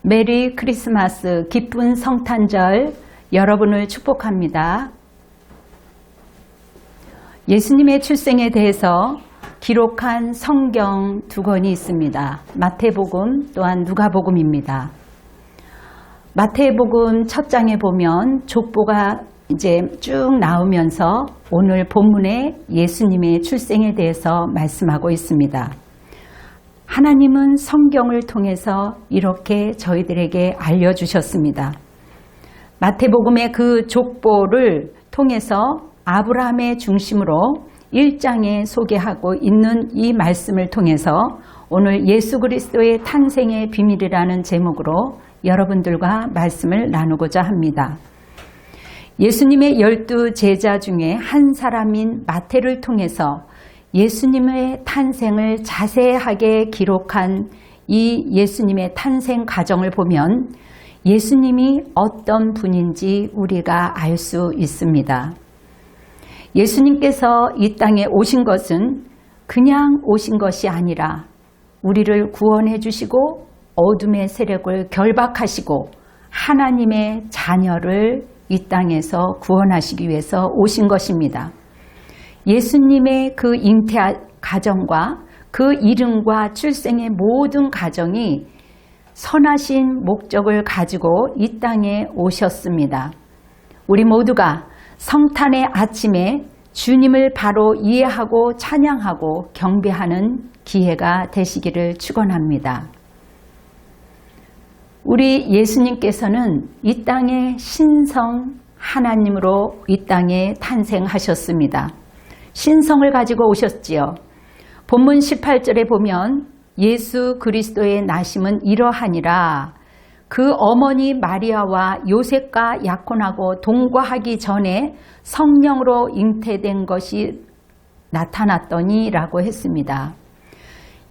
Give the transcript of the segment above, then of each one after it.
메리 크리스마스 기쁜 성탄절 여러분을 축복합니다. 예수님의 출생에 대해서 기록한 성경 두 권이 있습니다. 마태복음 또한 누가복음입니다. 마태복음 첫 장에 보면 족보가 이제 쭉 나오면서 오늘 본문에 예수님의 출생에 대해서 말씀하고 있습니다. 하나님은 성경을 통해서 이렇게 저희들에게 알려주셨습니다. 마태복음의 그 족보를 통해서 아브라함의 중심으로 1장에 소개하고 있는 이 말씀을 통해서 오늘 예수 그리스도의 탄생의 비밀이라는 제목으로 여러분들과 말씀을 나누고자 합니다. 예수님의 12 제자 중에 한 사람인 마태를 통해서 예수님의 탄생을 자세하게 기록한 이 예수님의 탄생 과정을 보면 예수님이 어떤 분인지 우리가 알 수 있습니다. 예수님께서 이 땅에 오신 것은 그냥 오신 것이 아니라 우리를 구원해 주시고 어둠의 세력을 결박하시고 하나님의 자녀를 이 땅에서 구원하시기 위해서 오신 것입니다. 예수님의 그 잉태 가정과 그 이름과 출생의 모든 과정이 선하신 목적을 가지고 이 땅에 오셨습니다. 우리 모두가 성탄의 아침에 주님을 바로 이해하고 찬양하고 경배하는 기회가 되시기를 축원합니다. 우리 예수님께서는 이 땅에 신성 하나님으로 이 땅에 탄생하셨습니다. 신성을 가지고 오셨지요. 본문 18절에 보면 예수 그리스도의 나심은 이러하니라. 그 어머니 마리아와 요셉과 약혼하고 동거하기 전에 성령으로 잉태된 것이 나타났더니 라고 했습니다.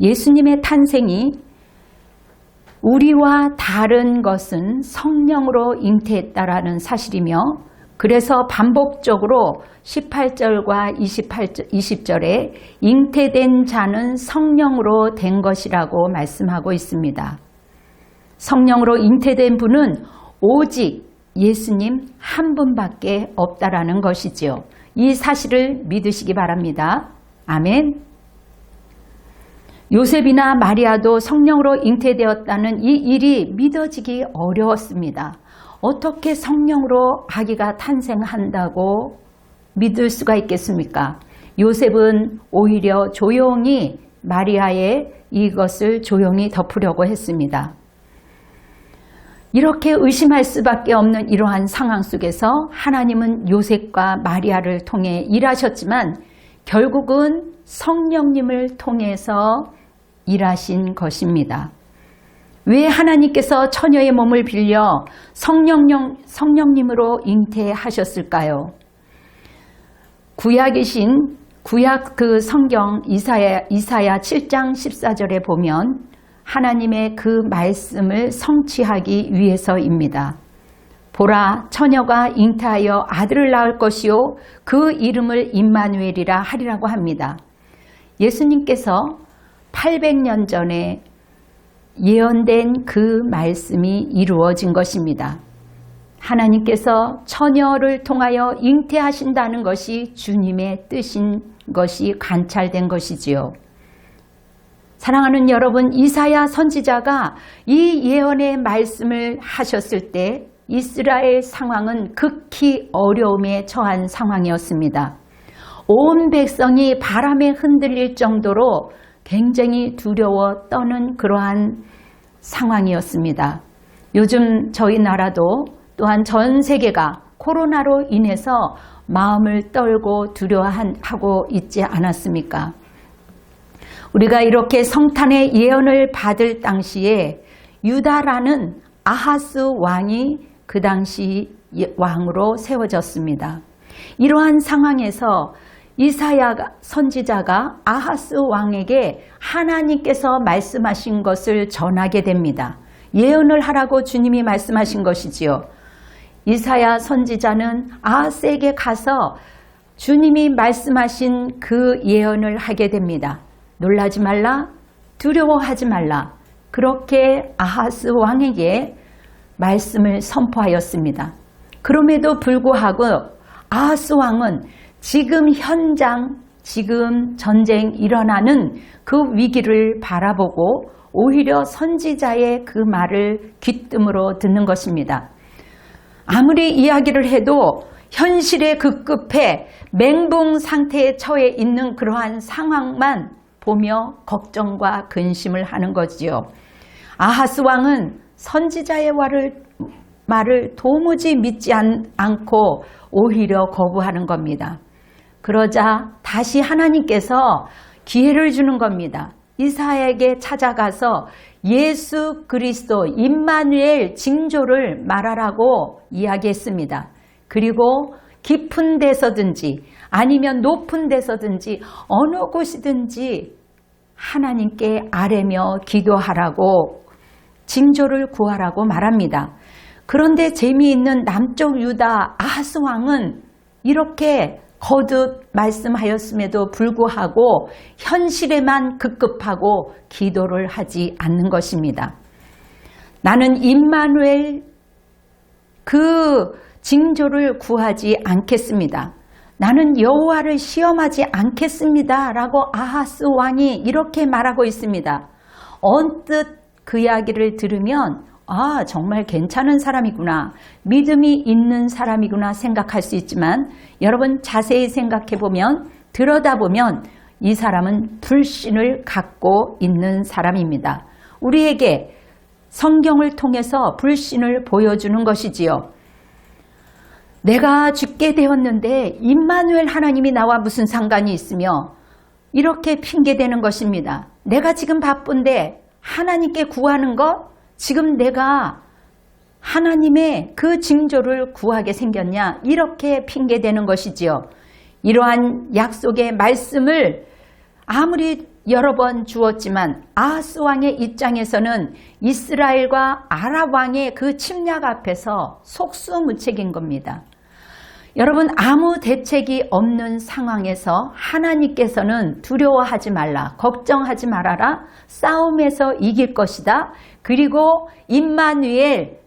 예수님의 탄생이 우리와 다른 것은 성령으로 잉태했다라는 사실이며 그래서 반복적으로 18절과 20절에 잉태된 자는 성령으로 된 것이라고 말씀하고 있습니다. 성령으로 잉태된 분은 오직 예수님 한 분밖에 없다라는 것이지요. 이 사실을 믿으시기 바랍니다. 아멘. 요셉이나 마리아도 성령으로 잉태되었다는 이 일이 믿어지기 어려웠습니다. 어떻게 성령으로 아기가 탄생한다고 믿을 수가 있겠습니까? 요셉은 오히려 조용히 마리아의 이것을 조용히 덮으려고 했습니다. 이렇게 의심할 수밖에 없는 이러한 상황 속에서 하나님은 요셉과 마리아를 통해 일하셨지만 결국은 성령님을 통해서 일하신 것입니다. 왜 하나님께서 처녀의 몸을 빌려 성령님으로 잉태하셨을까요? 구약 그 성경 이사야 7장 14절에 보면 하나님의 그 말씀을 성취하기 위해서입니다. 보라, 처녀가 잉태하여 아들을 낳을 것이요 그 이름을 임마누엘이라 하리라고 합니다. 예수님께서 800년 전에 예언된 그 말씀이 이루어진 것입니다. 하나님께서 처녀를 통하여 잉태하신다는 것이 주님의 뜻인 것이 관찰된 것이지요. 사랑하는 여러분, 이사야 선지자가 이 예언의 말씀을 하셨을 때 이스라엘 상황은 극히 어려움에 처한 상황이었습니다. 온 백성이 바람에 흔들릴 정도로 굉장히 두려워 떠는 그러한 상황이었습니다. 요즘 저희 나라도 또한 전 세계가 코로나로 인해서 마음을 떨고 두려워하고 있지 않았습니까? 우리가 이렇게 성탄의 예언을 받을 당시에 유다라는 아하스 왕이 그 당시 왕으로 세워졌습니다. 이러한 상황에서 이사야 선지자가 아하스 왕에게 하나님께서 말씀하신 것을 전하게 됩니다. 예언을 하라고 주님이 말씀하신 것이지요. 이사야 선지자는 아하스에게 가서 주님이 말씀하신 그 예언을 하게 됩니다. 놀라지 말라, 두려워하지 말라. 그렇게 아하스 왕에게 말씀을 선포하였습니다. 그럼에도 불구하고 아하스 왕은 지금 현장, 지금 전쟁 일어나는 그 위기를 바라보고 오히려 선지자의 그 말을 귀뜸으로 듣는 것입니다. 아무리 이야기를 해도 현실에 급급해 멘붕 상태에 처해 있는 그러한 상황만 보며 걱정과 근심을 하는 거지요. 아하스 왕은 선지자의 말을 도무지 믿지 않고 오히려 거부하는 겁니다. 그러자 다시 하나님께서 기회를 주는 겁니다. 이사야에게 찾아가서 예수 그리스도 임마누엘 징조를 말하라고 이야기했습니다. 그리고 깊은 데서든지 아니면 높은 데서든지 어느 곳이든지 하나님께 아뢰며 기도하라고 징조를 구하라고 말합니다. 그런데 재미있는 남쪽 유다 아하스 왕은 이렇게 거듭 말씀하였음에도 불구하고 현실에만 급급하고 기도를 하지 않는 것입니다. 나는 임마누엘 그 징조를 구하지 않겠습니다. 나는 여호와를 시험하지 않겠습니다. 라고 아하스 왕이 이렇게 말하고 있습니다. 언뜻 그 이야기를 들으면 정말 괜찮은 사람이구나, 믿음이 있는 사람이구나 생각할 수 있지만 여러분 자세히 생각해 보면, 들여다보면 이 사람은 불신을 갖고 있는 사람입니다. 우리에게 성경을 통해서 불신을 보여주는 것이지요. 내가 죽게 되었는데 임마누엘 하나님이 나와 무슨 상관이 있으며 이렇게 핑계대는 것입니다. 내가 지금 바쁜데 하나님께 구하는 것, 지금 내가 하나님의 그 징조를 구하게 생겼냐, 이렇게 핑계대는 것이지요. 이러한 약속의 말씀을 아무리 여러 번 주었지만 아하스 왕의 입장에서는 이스라엘과 아랍 왕의 그 침략 앞에서 속수무책인 겁니다. 여러분, 아무 대책이 없는 상황에서 하나님께서는 두려워하지 말라, 걱정하지 말아라, 싸움에서 이길 것이다, 그리고 임마누엘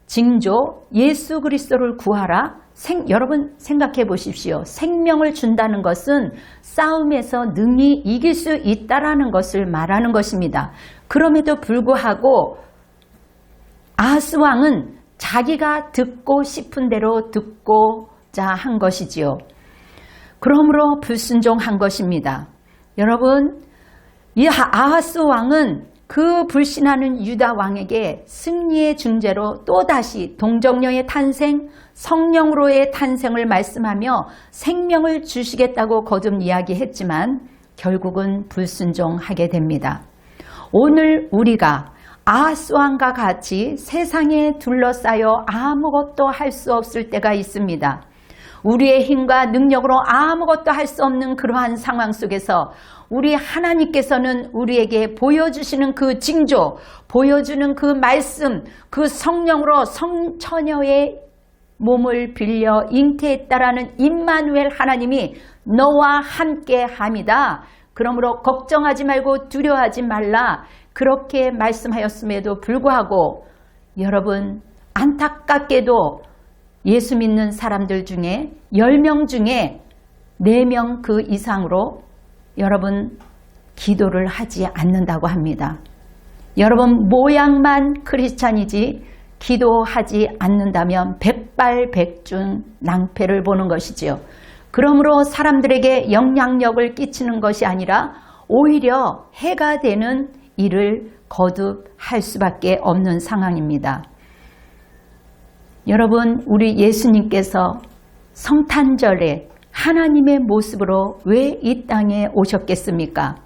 징조 예수 그리스도를 구하라. 여러분 생각해 보십시오. 생명을 준다는 것은 싸움에서 능히 이길 수 있다라는 것을 말하는 것입니다. 그럼에도 불구하고 아하스 왕은 자기가 듣고 싶은 대로 듣고자 한 것이지요. 그러므로 불순종한 것입니다. 여러분, 이 아하스 왕은 그 불신하는 유다 왕에게 승리의 중재로 또다시 동정녀의 탄생, 성령으로의 탄생을 말씀하며 생명을 주시겠다고 거듭 이야기했지만 결국은 불순종하게 됩니다. 오늘 우리가 아하스 왕과 같이 세상에 둘러싸여 아무것도 할 수 없을 때가 있습니다. 우리의 힘과 능력으로 아무것도 할 수 없는 그러한 상황 속에서 우리 하나님께서는 우리에게 보여주시는 그 징조, 보여주는 그 말씀, 그 성령으로 처녀의 몸을 빌려 잉태했다라는 임마누엘 하나님이 너와 함께 함이다. 그러므로 걱정하지 말고 두려워하지 말라. 그렇게 말씀하였음에도 불구하고 여러분, 안타깝게도 예수 믿는 사람들 중에 10명 중에 4명 그 이상으로 여러분 기도를 하지 않는다고 합니다. 여러분, 모양만 크리스찬이지 기도하지 않는다면 백발백중 낭패를 보는 것이지요. 그러므로 사람들에게 영향력을 끼치는 것이 아니라 오히려 해가 되는 일을 거듭할 수밖에 없는 상황입니다. 여러분, 우리 예수님께서 성탄절에 하나님의 모습으로 왜 이 땅에 오셨겠습니까?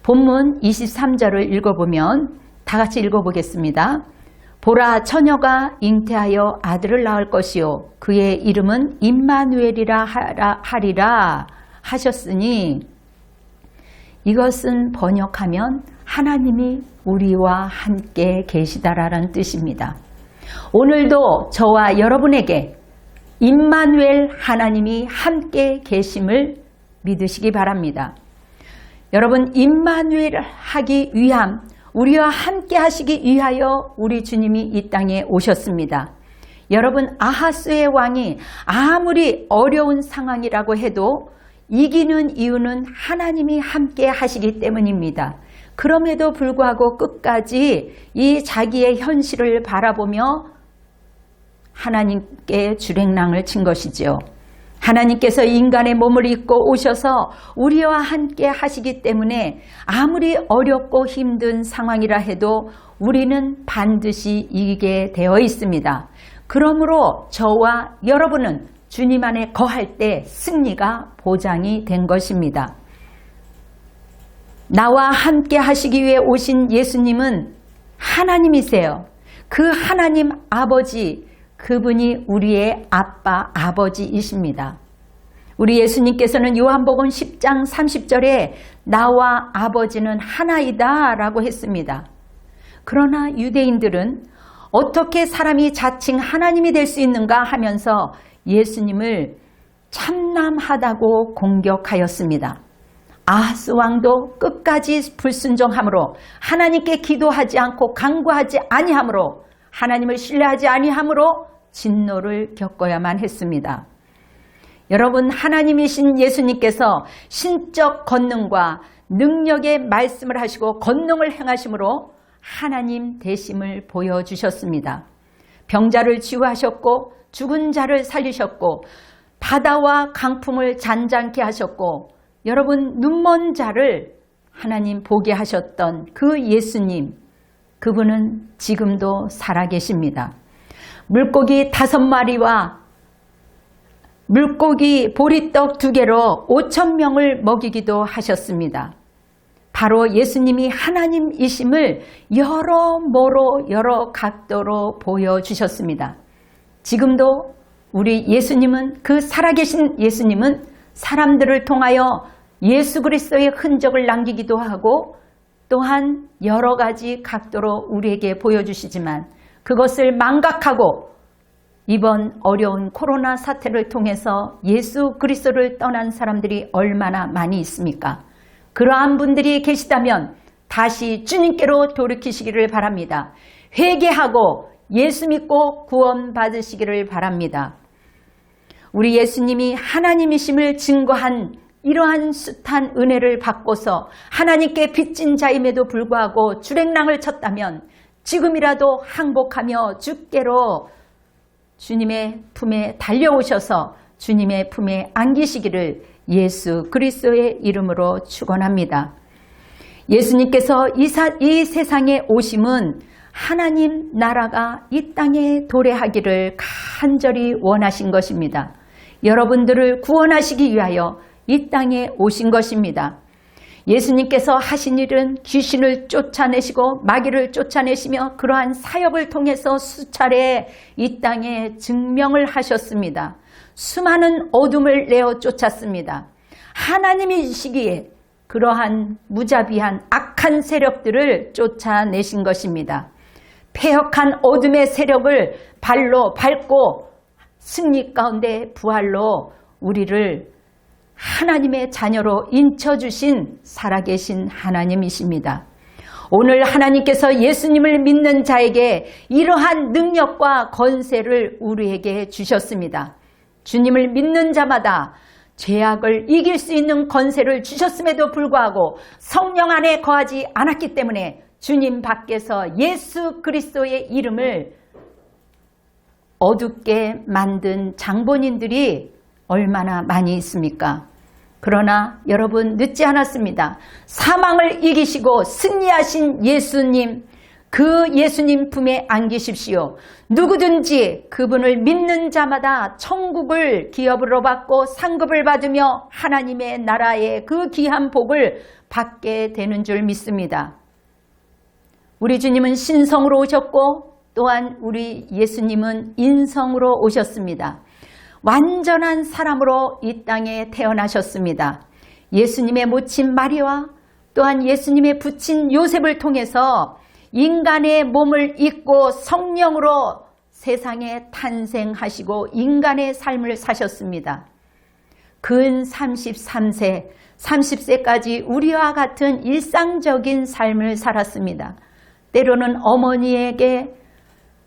본문 23절을 읽어보면 다 같이 읽어보겠습니다. 보라, 처녀가 잉태하여 아들을 낳을 것이요 그의 이름은 임마누엘이라 하리라 하셨으니, 이것은 번역하면 하나님이 우리와 함께 계시다라는 뜻입니다. 오늘도 저와 여러분에게 임마누엘 하나님이 함께 계심을 믿으시기 바랍니다. 여러분, 임마누엘 하기 위함, 우리와 함께 하시기 위하여 우리 주님이 이 땅에 오셨습니다. 여러분, 아하스의 왕이 아무리 어려운 상황이라고 해도 이기는 이유는 하나님이 함께 하시기 때문입니다. 그럼에도 불구하고 끝까지 이 자기의 현실을 바라보며 하나님께 주랭랑을 친 것이지요. 하나님께서 인간의 몸을 입고 오셔서 우리와 함께 하시기 때문에 아무리 어렵고 힘든 상황이라 해도 우리는 반드시 이기게 되어 있습니다. 그러므로 저와 여러분은 주님 안에 거할 때 승리가 보장이 된 것입니다. 나와 함께 하시기 위해 오신 예수님은 하나님이세요. 그 하나님 아버지, 그분이 우리의 아빠 아버지이십니다. 우리 예수님께서는 요한복음 10장 30절에 나와 아버지는 하나이다 라고 했습니다. 그러나 유대인들은 어떻게 사람이 자칭 하나님이 될 수 있는가 하면서 예수님을 참남하다고 공격하였습니다. 아하스 왕도 끝까지 불순종함으로 하나님께 기도하지 않고 간구하지 아니함으로 하나님을 신뢰하지 아니함으로 진노를 겪어야만 했습니다. 여러분, 하나님이신 예수님께서 신적 권능과 능력의 말씀을 하시고 권능을 행하심으로 하나님 되심을 보여주셨습니다. 병자를 치유하셨고 죽은 자를 살리셨고 바다와 강풍을 잔잔케 하셨고 여러분, 눈먼 자를 하나님 보게 하셨던 그 예수님, 그분은 지금도 살아계십니다. 물고기 5마리와 물고기 보리떡 2개로 5,000명을 먹이기도 하셨습니다. 바로 예수님이 하나님이심을 여러모로 여러 각도로 보여주셨습니다. 지금도 우리 예수님은, 그 살아계신 예수님은 사람들을 통하여 예수 그리스도의 흔적을 남기기도 하고 또한 여러 가지 각도로 우리에게 보여주시지만 그것을 망각하고 이번 어려운 코로나 사태를 통해서 예수 그리스도를 떠난 사람들이 얼마나 많이 있습니까? 그러한 분들이 계시다면 다시 주님께로 돌이키시기를 바랍니다. 회개하고 예수 믿고 구원 받으시기를 바랍니다. 우리 예수님이 하나님이심을 증거한 이러한 숱한 은혜를 받고서 하나님께 빚진 자임에도 불구하고 주랭랑을 쳤다면 지금이라도 항복하며 주께로 주님의 품에 달려오셔서 주님의 품에 안기시기를 예수 그리스도의 이름으로 축원합니다. 예수님께서 이 세상에 오심은 하나님 나라가 이 땅에 도래하기를 간절히 원하신 것입니다. 여러분들을 구원하시기 위하여 이 땅에 오신 것입니다. 예수님께서 하신 일은 귀신을 쫓아내시고 마귀를 쫓아내시며 그러한 사역을 통해서 수차례 이 땅에 증명을 하셨습니다. 수많은 어둠을 내어 쫓았습니다. 하나님이시기에 그러한 무자비한 악한 세력들을 쫓아내신 것입니다. 패역한 어둠의 세력을 발로 밟고 승리 가운데 부활로 우리를 하나님의 자녀로 인쳐주신 살아계신 하나님이십니다. 오늘 하나님께서 예수님을 믿는 자에게 이러한 능력과 권세를 우리에게 주셨습니다. 주님을 믿는 자마다 죄악을 이길 수 있는 권세를 주셨음에도 불구하고 성령 안에 거하지 않았기 때문에 주님 밖에서 예수 그리스도의 이름을 어둡게 만든 장본인들이 얼마나 많이 있습니까? 그러나 여러분, 늦지 않았습니다. 사망을 이기시고 승리하신 예수님, 그 예수님 품에 안기십시오. 누구든지 그분을 믿는 자마다 천국을 기업으로 받고 상급을 받으며 하나님의 나라의 그 귀한 복을 받게 되는 줄 믿습니다. 우리 주님은 신성으로 오셨고 또한 우리 예수님은 인성으로 오셨습니다. 완전한 사람으로 이 땅에 태어나셨습니다. 예수님의 모친 마리와 또한 예수님의 부친 요셉을 통해서 인간의 몸을 입고 성령으로 세상에 탄생하시고 인간의 삶을 사셨습니다. 근 33세, 30세까지 우리와 같은 일상적인 삶을 살았습니다. 때로는 어머니에게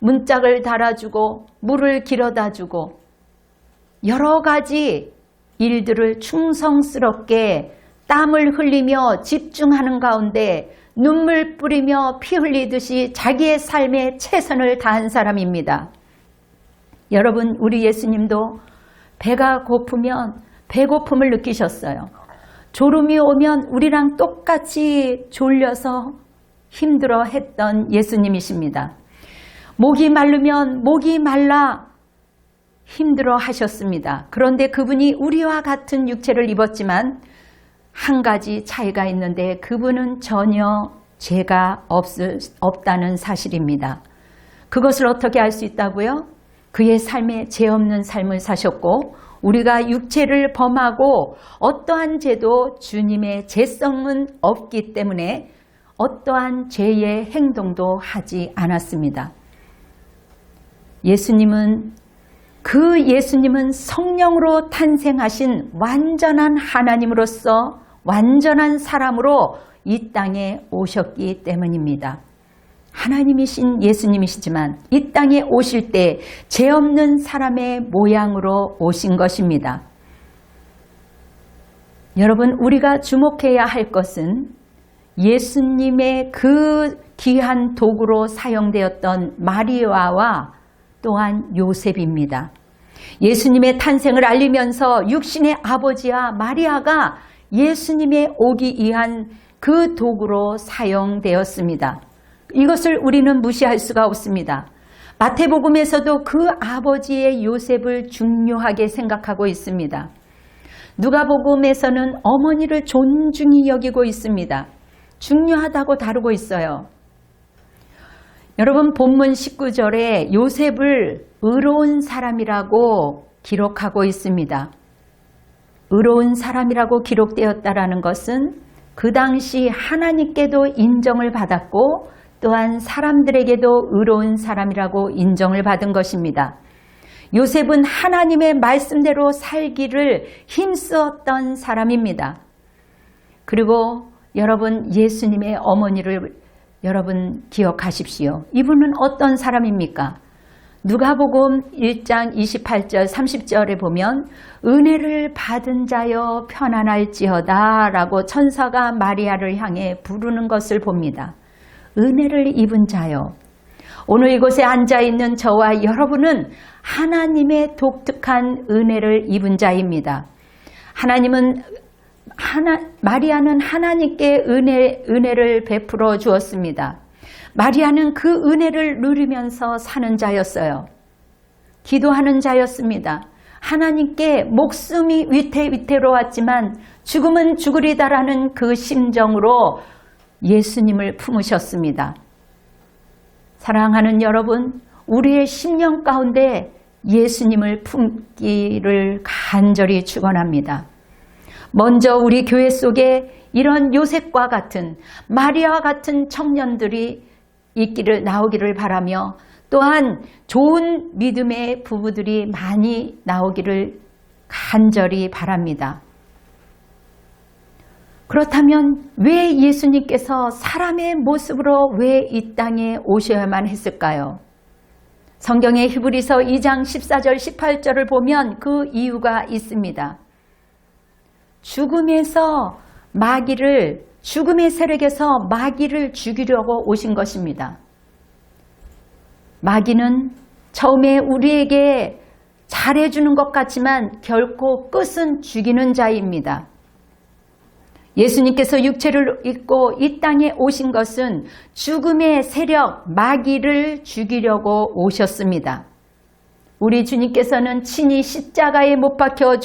문짝을 달아주고 물을 길어다 주고 여러 가지 일들을 충성스럽게 땀을 흘리며 집중하는 가운데 눈물 뿌리며 피 흘리듯이 자기의 삶에 최선을 다한 사람입니다. 여러분, 우리 예수님도 배가 고프면 배고픔을 느끼셨어요. 졸음이 오면 우리랑 똑같이 졸려서 힘들어 했던 예수님이십니다. 목이 마르면 목이 말라 힘들어 하셨습니다. 그런데 그분이 우리와 같은 육체를 입었지만 한 가지 차이가 있는데 그분은 전혀 죄가 없다는 사실입니다. 그것을 어떻게 알 수 있다고요? 그의 삶에 죄 없는 삶을 사셨고 우리가 육체를 범하고 어떠한 죄도 주님의 죄성은 없기 때문에 어떠한 죄의 행동도 하지 않았습니다. 예수님은 성령으로 탄생하신 완전한 하나님으로서 완전한 사람으로 이 땅에 오셨기 때문입니다. 하나님이신 예수님이시지만 이 땅에 오실 때 죄 없는 사람의 모양으로 오신 것입니다. 여러분, 우리가 주목해야 할 것은 예수님의 그 귀한 도구로 사용되었던 마리아와 또한 요셉입니다. 예수님의 탄생을 알리면서 육신의 아버지와 마리아가 예수님의 오기 위한 그 도구로 사용되었습니다. 이것을 우리는 무시할 수가 없습니다. 마태복음에서도 그 아버지의 요셉을 중요하게 생각하고 있습니다. 누가복음에서는 어머니를 존중히 여기고 있습니다. 중요하다고 다루고 있어요. 여러분, 본문 19절에 요셉을 의로운 사람이라고 기록하고 있습니다. 의로운 사람이라고 기록되었다라는 것은 그 당시 하나님께도 인정을 받았고 또한 사람들에게도 의로운 사람이라고 인정을 받은 것입니다. 요셉은 하나님의 말씀대로 살기를 힘쓰었던 사람입니다. 그리고 여러분, 예수님의 어머니를 여러분 기억하십시오. 이분은 어떤 사람입니까? 누가복음 1장 28절 30절에 보면 은혜를 받은 자여 편안할지어다 라고 천사가 마리아를 향해 부르는 것을 봅니다. 은혜를 입은 자요. 오늘 이곳에 앉아있는 저와 여러분은 하나님의 독특한 은혜를 입은 자입니다. 마리아는 하나님께 은혜를 베풀어 주었습니다. 마리아는 그 은혜를 누리면서 사는 자였어요. 기도하는 자였습니다. 하나님께 목숨이 위태로웠지만 죽으면 죽으리다라는 그 심정으로 예수님을 품으셨습니다. 사랑하는 여러분, 우리의 심령 가운데 예수님을 품기를 간절히 축원합니다. 먼저 우리 교회 속에 이런 요셉과 같은 마리아와 같은 청년들이 나오기를 바라며 또한 좋은 믿음의 부부들이 많이 나오기를 간절히 바랍니다. 그렇다면 왜 예수님께서 사람의 모습으로 왜 이 땅에 오셔야만 했을까요? 성경의 히브리서 2장 14절 18절을 보면 그 이유가 있습니다. 죽음의 세력에서 마귀를 죽이려고 오신 것입니다. 마귀는 처음에 우리에게 잘해주는 것 같지만 결코 끝은 죽이는 자입니다. 예수님께서 육체를 입고 이 땅에 오신 것은 죽음의 세력, 마귀를 죽이려고 오셨습니다. 우리 주님께서는 친히 십자가에 못 박혀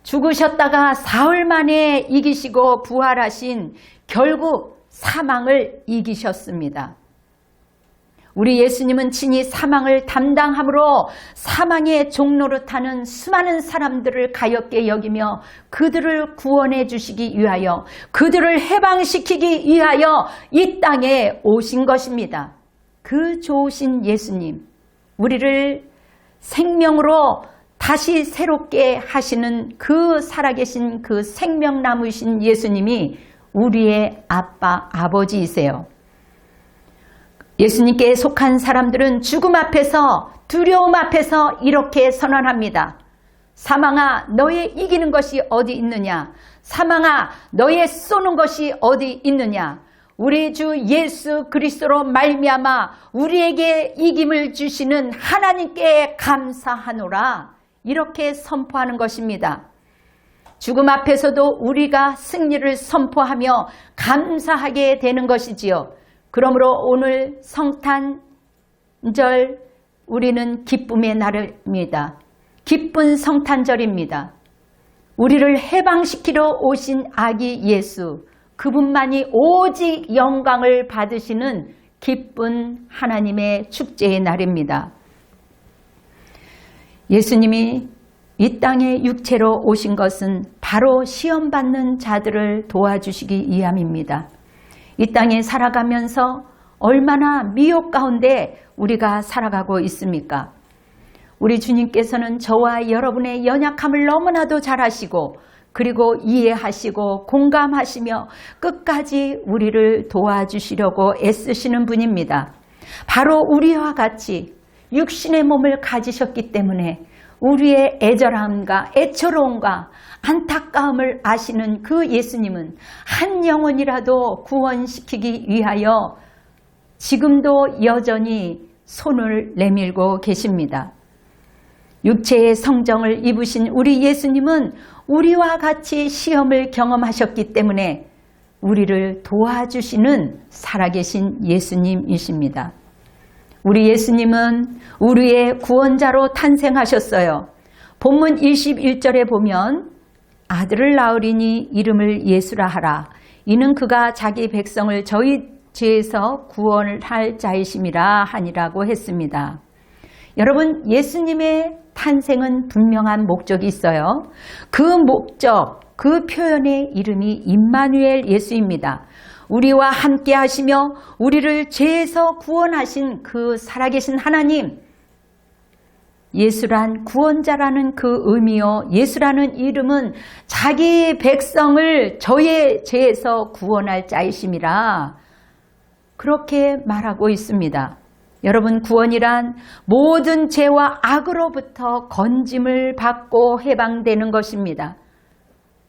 죽으셨다가 사흘 만에 이기시고 부활하신 결국 사망을 이기셨습니다. 우리 예수님은 친히 사망을 담당함으로 사망의 종노릇하는 수많은 사람들을 가엾게 여기며 그들을 구원해 주시기 위하여 그들을 해방시키기 위하여 이 땅에 오신 것입니다. 그 좋으신 예수님, 우리를 생명으로 다시 새롭게 하시는 그 살아계신 그 생명나무이신 예수님이 우리의 아버지이세요. 예수님께 속한 사람들은 죽음 앞에서, 두려움 앞에서 이렇게 선언합니다. 사망아, 너의 이기는 것이 어디 있느냐? 사망아, 너의 쏘는 것이 어디 있느냐? 우리 주 예수 그리스도로 말미암아 우리에게 이김을 주시는 하나님께 감사하노라. 이렇게 선포하는 것입니다. 죽음 앞에서도 우리가 승리를 선포하며 감사하게 되는 것이지요. 그러므로 오늘 성탄절 우리는 기쁨의 날입니다. 기쁜 성탄절입니다. 우리를 해방시키러 오신 아기 예수, 그분만이 오직 영광을 받으시는 기쁜 하나님의 축제의 날입니다. 예수님이 이 땅에 육체로 오신 것은 바로 시험받는 자들을 도와주시기 위함입니다. 이 땅에 살아가면서 얼마나 미혹 가운데 우리가 살아가고 있습니까? 우리 주님께서는 저와 여러분의 연약함을 너무나도 잘 아시고 그리고 이해하시고 공감하시며 끝까지 우리를 도와주시려고 애쓰시는 분입니다. 바로 우리와 같이 육신의 몸을 가지셨기 때문에 우리의 애절함과 애처로움과 안타까움을 아시는 그 예수님은 한 영혼이라도 구원시키기 위하여 지금도 여전히 손을 내밀고 계십니다. 육체의 성정을 입으신 우리 예수님은 우리와 같이 시험을 경험하셨기 때문에 우리를 도와주시는 살아계신 예수님이십니다. 우리 예수님은 우리의 구원자로 탄생하셨어요. 본문 21절에 보면 아들을 낳으리니 이름을 예수라 하라. 이는 그가 자기 백성을 저희 죄에서 구원할 자이심이라 하니라고 했습니다. 여러분, 예수님의 탄생은 분명한 목적이 있어요. 그 목적, 그 표현의 이름이 임마누엘 예수입니다. 우리와 함께 하시며 우리를 죄에서 구원하신 그 살아계신 하나님, 예수란 구원자라는 그 의미요, 예수라는 이름은 자기 백성을 저의 죄에서 구원할 자이심이라 그렇게 말하고 있습니다. 여러분, 구원이란 모든 죄와 악으로부터 건짐을 받고 해방되는 것입니다.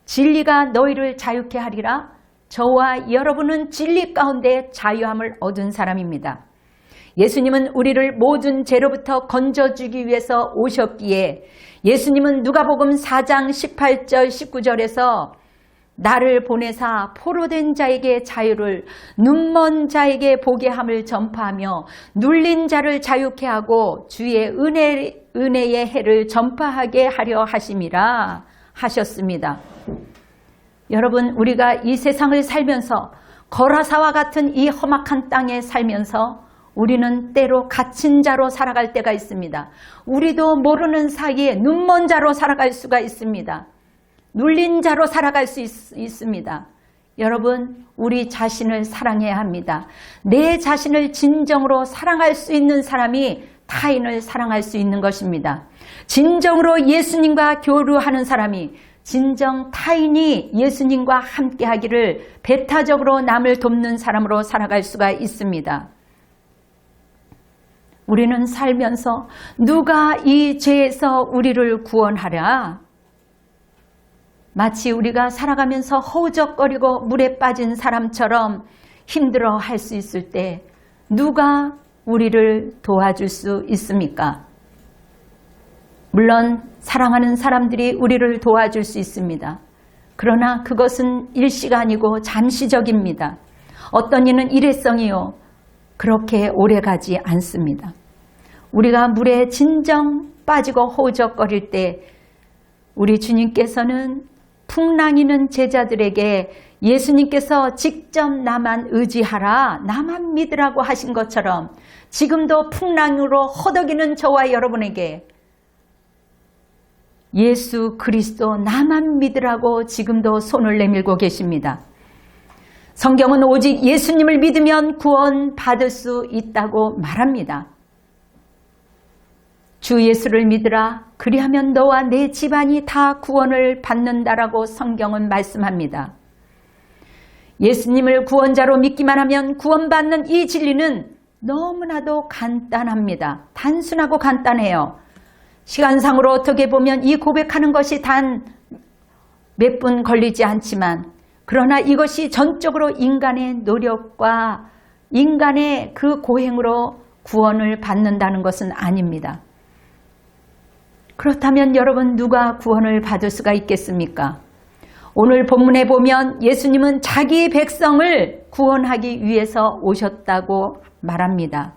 진리가 너희를 자유케 하리라. 저와 여러분은 진리 가운데 자유함을 얻은 사람입니다. 예수님은 우리를 모든 죄로부터 건져주기 위해서 오셨기에 예수님은 누가복음 4장 18절 19절에서 나를 보내사 포로된 자에게 자유를, 눈먼 자에게 보게 함을 전파하며 눌린 자를 자유케 하고 주의 은혜의 해를 전파하게 하려 하심이라 하셨습니다. 여러분, 우리가 이 세상을 살면서 거라사와 같은 이 험악한 땅에 살면서 우리는 때로 갇힌 자로 살아갈 때가 있습니다. 우리도 모르는 사이에 눈먼 자로 살아갈 수가 있습니다. 눌린 자로 살아갈 수 있습니다. 여러분, 우리 자신을 사랑해야 합니다. 내 자신을 진정으로 사랑할 수 있는 사람이 타인을 사랑할 수 있는 것입니다. 진정으로 예수님과 교류하는 사람이, 진정 타인이 예수님과 함께하기를 배타적으로 남을 돕는 사람으로 살아갈 수가 있습니다. 우리는 살면서 누가 이 죄에서 우리를 구원하랴? 마치 우리가 살아가면서 허우적거리고 물에 빠진 사람처럼 힘들어 할 수 있을 때 누가 우리를 도와줄 수 있습니까? 물론 사랑하는 사람들이 우리를 도와줄 수 있습니다. 그러나 그것은 일시간이고 잠시적입니다. 어떤 이는 일회성이요, 그렇게 오래가지 않습니다. 우리가 물에 진정 빠지고 허우적거릴 때 우리 주님께서는 풍랑이는 제자들에게 예수님께서 직접 나만 의지하라, 나만 믿으라고 하신 것처럼 지금도 풍랑으로 허덕이는 저와 여러분에게 예수 그리스도 나만 믿으라고 지금도 손을 내밀고 계십니다. 성경은 오직 예수님을 믿으면 구원받을 수 있다고 말합니다. 주 예수를 믿으라. 그리하면 너와 내 집안이 다 구원을 받는다라고 성경은 말씀합니다. 예수님을 구원자로 믿기만 하면 구원받는 이 진리는 너무나도 간단합니다. 단순하고 간단해요. 시간상으로 어떻게 보면 이 고백하는 것이 단 몇 분 걸리지 않지만, 그러나 이것이 전적으로 인간의 노력과 인간의 그 고행으로 구원을 받는다는 것은 아닙니다. 그렇다면 여러분, 누가 구원을 받을 수가 있겠습니까? 오늘 본문에 보면 예수님은 자기 백성을 구원하기 위해서 오셨다고 말합니다.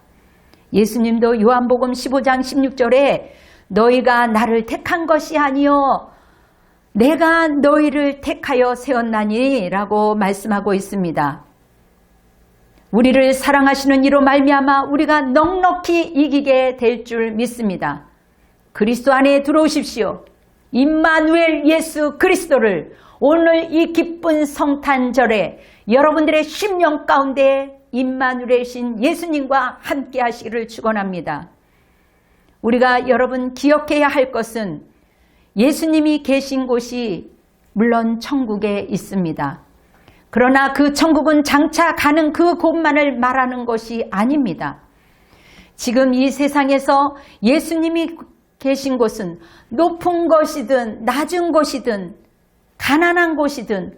예수님도 요한복음 15장 16절에 너희가 나를 택한 것이 아니요 내가 너희를 택하여 세웠나니 라고 말씀하고 있습니다. 우리를 사랑하시는 이로 말미암아 우리가 넉넉히 이기게 될 줄 믿습니다. 그리스도 안에 들어오십시오. 임마누엘 예수 그리스도를 오늘 이 기쁜 성탄절에 여러분들의 심령 가운데 임마누엘이신 예수님과 함께 하시기를 축원합니다. 우리가 여러분 기억해야 할 것은 예수님이 계신 곳이 물론 천국에 있습니다. 그러나 그 천국은 장차 가는 그 곳만을 말하는 것이 아닙니다. 지금 이 세상에서 예수님이 계신 곳은 높은 곳이든 낮은 곳이든 가난한 곳이든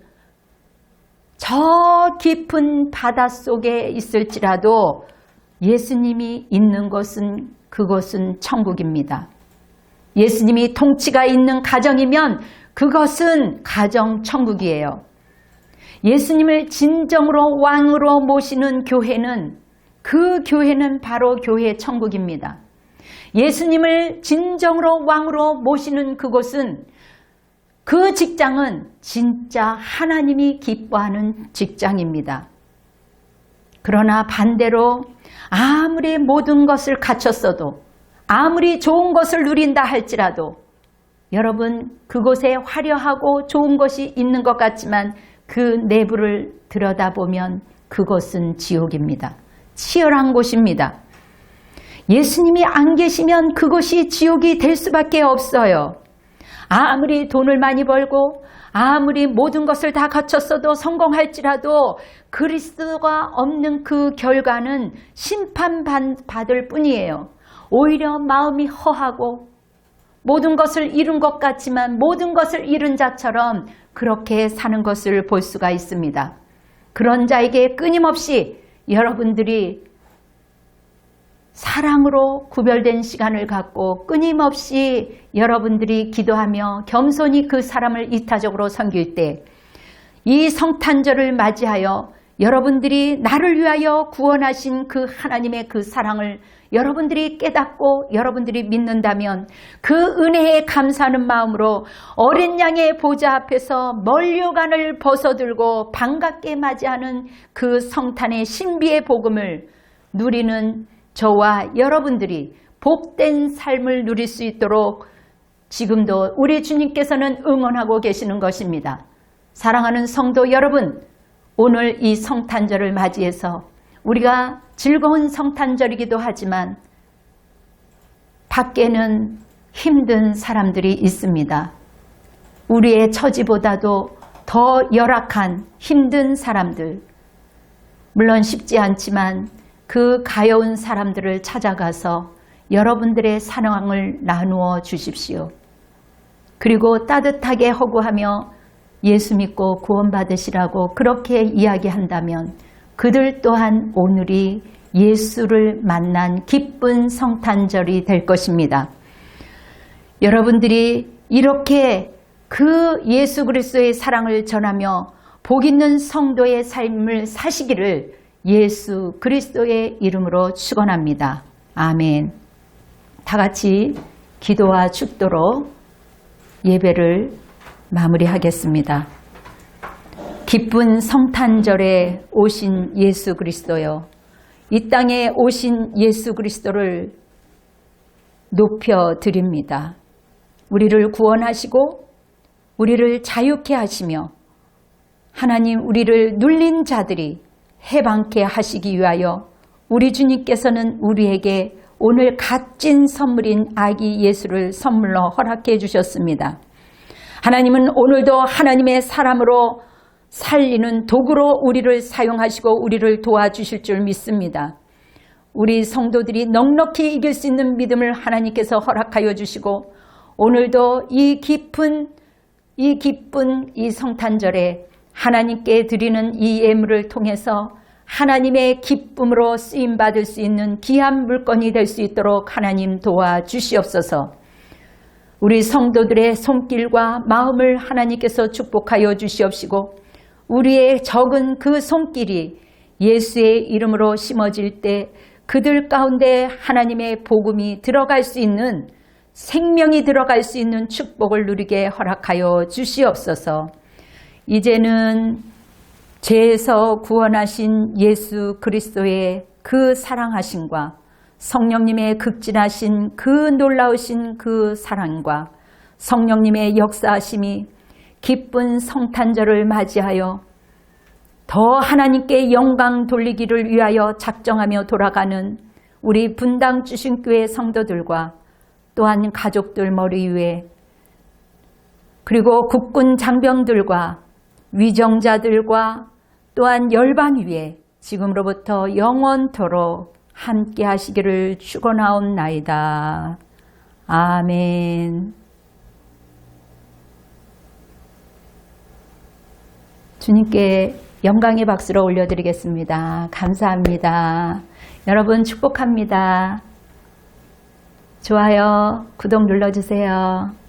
저 깊은 바닷속에 있을지라도 예수님이 있는 곳은 그곳은 천국입니다. 예수님이 통치가 있는 가정이면 그것은 가정 천국이에요. 예수님을 진정으로 왕으로 모시는 교회는 그 교회는 바로 교회 천국입니다. 예수님을 진정으로 왕으로 모시는 그곳은 그 직장은 진짜 하나님이 기뻐하는 직장입니다. 그러나 반대로 아무리 모든 것을 갖췄어도 아무리 좋은 것을 누린다 할지라도 여러분 그곳에 화려하고 좋은 것이 있는 것 같지만 그 내부를 들여다보면 그곳은 지옥입니다. 치열한 곳입니다. 예수님이 안 계시면 그곳이 지옥이 될 수밖에 없어요. 아무리 돈을 많이 벌고 아무리 모든 것을 다 갖췄어도 성공할지라도 그리스도가 없는 그 결과는 심판받을 뿐이에요. 오히려 마음이 허하고 모든 것을 잃은 것 같지만 모든 것을 잃은 자처럼 그렇게 사는 것을 볼 수가 있습니다. 그런 자에게 끊임없이 여러분들이 사랑으로 구별된 시간을 갖고 끊임없이 여러분들이 기도하며 겸손히 그 사람을 이타적으로 섬길 때 이 성탄절을 맞이하여 여러분들이 나를 위하여 구원하신 그 하나님의 그 사랑을 여러분들이 깨닫고 여러분들이 믿는다면 그 은혜에 감사하는 마음으로 어린 양의 보좌 앞에서 멀류관을 벗어들고 반갑게 맞이하는 그 성탄의 신비의 복음을 누리는 저와 여러분들이 복된 삶을 누릴 수 있도록 지금도 우리 주님께서는 응원하고 계시는 것입니다. 사랑하는 성도 여러분, 오늘 이 성탄절을 맞이해서 우리가 즐거운 성탄절이기도 하지만 밖에는 힘든 사람들이 있습니다. 우리의 처지보다도 더 열악한 힘든 사람들, 물론 쉽지 않지만 그 가여운 사람들을 찾아가서 여러분들의 사랑을 나누어 주십시오. 그리고 따뜻하게 허구하며 예수 믿고 구원받으시라고 그렇게 이야기한다면 그들 또한 오늘이 예수를 만난 기쁜 성탄절이 될 것입니다. 여러분들이 이렇게 그 예수 그리스도의 사랑을 전하며 복 있는 성도의 삶을 사시기를 예수 그리스도의 이름으로 축원합니다. 아멘. 다 같이 기도와 축도로 예배를 마무리하겠습니다. 기쁜 성탄절에 오신 예수 그리스도여, 이 땅에 오신 예수 그리스도를 높여드립니다. 우리를 구원하시고 우리를 자유케 하시며 하나님 우리를 눌린 자들이 해방케 하시기 위하여 우리 주님께서는 우리에게 오늘 값진 선물인 아기 예수를 선물로 허락해 주셨습니다. 하나님은 오늘도 하나님의 사람으로 살리는 도구로 우리를 사용하시고 우리를 도와주실 줄 믿습니다. 우리 성도들이 넉넉히 이길 수 있는 믿음을 하나님께서 허락하여 주시고 오늘도 이 기쁜 이 성탄절에 하나님께 드리는 이 예물을 통해서 하나님의 기쁨으로 쓰임받을 수 있는 귀한 물건이 될 수 있도록 하나님 도와주시옵소서. 우리 성도들의 손길과 마음을 하나님께서 축복하여 주시옵시고 우리의 적은 그 손길이 예수의 이름으로 심어질 때 그들 가운데 하나님의 복음이 들어갈 수 있는 생명이 들어갈 수 있는 축복을 누리게 허락하여 주시옵소서. 이제는 죄에서 구원하신 예수 그리스도의 그 사랑하심과 성령님의 극진하신 그 놀라우신 그 사랑과 성령님의 역사하심이 기쁜 성탄절을 맞이하여 더 하나님께 영광 돌리기를 위하여 작정하며 돌아가는 우리 분당 주신교회 성도들과 또한 가족들 머리 위에 그리고 국군 장병들과 위정자들과 또한 열방 위에 지금으로부터 영원토록 함께 하시기를 축원하옵나이다. 아멘. 주님께 영광의 박수로 올려드리겠습니다. 감사합니다. 여러분 축복합니다. 좋아요, 구독 눌러주세요.